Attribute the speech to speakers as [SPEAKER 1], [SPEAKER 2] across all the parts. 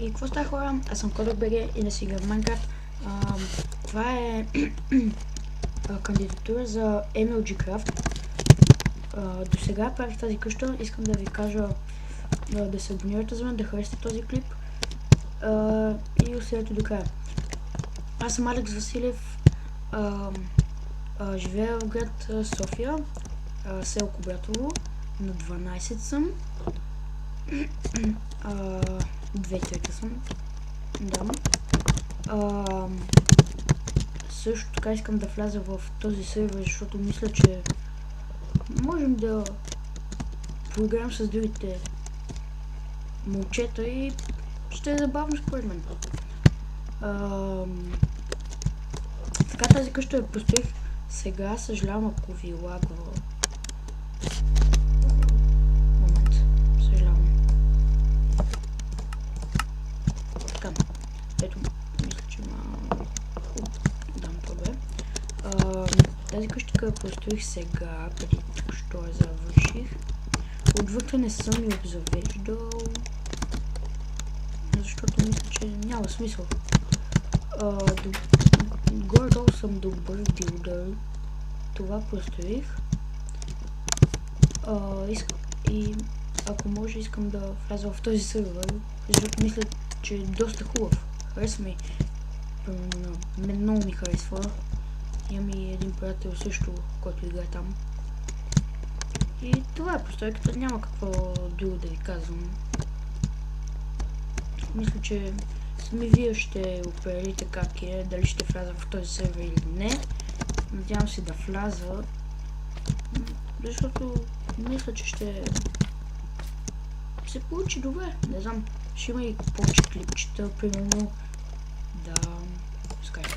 [SPEAKER 1] И какво става, хора? Аз съм CoderBG и да си игра в Minecraft. Това е кандидатура за MLG-Craft. До сега правих тази къща. Искам да ви кажа да се абонирате за мен, да харесате този клип и оставете до края. Аз съм Алекс Василев, живея в град София, село Кубратово, на 12 съм. 2-3 съм. Да. Също така искам да вляза в този сервер, защото мисля, че можем да поиграем с другите момчета и ще е забавно според мен. Така тази къща я построих. Сега съжалявам ако ви лагва. Момент, съжалявам. Така, ето, мисля, че дам по-добре. Тази къща я построих сега, преди що я завърших. Отвътре не съм я обзавеждал, защото мисля, че няма смисъл. Горе-долу съм добър билдър. Това построих. И ако може искам да вляза в този сервер, защото мисля, че е доста хубав. Харесва ми. Мен много ми харесва. Имам и един приятел също, който играе там. И това е постройката, няма какво друго да ви казвам. Мисля, че сами вие ще определите как е, дали ще вляза в този сервер или не. Надявам се да вляза, защото мисля, че ще се получи добре, не знам. Ще има и повече клипчета, примерно да скайпа.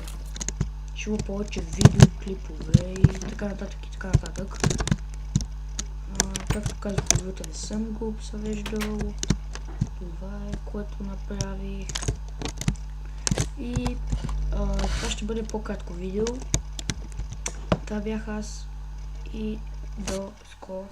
[SPEAKER 1] Ще има повече видеоклипове и така нататък и така нататък. Както казах, отвътре не съм го обзавеждал. Това е, което направих. И това ще бъде по-кратко видео. Това бях аз и до скоро.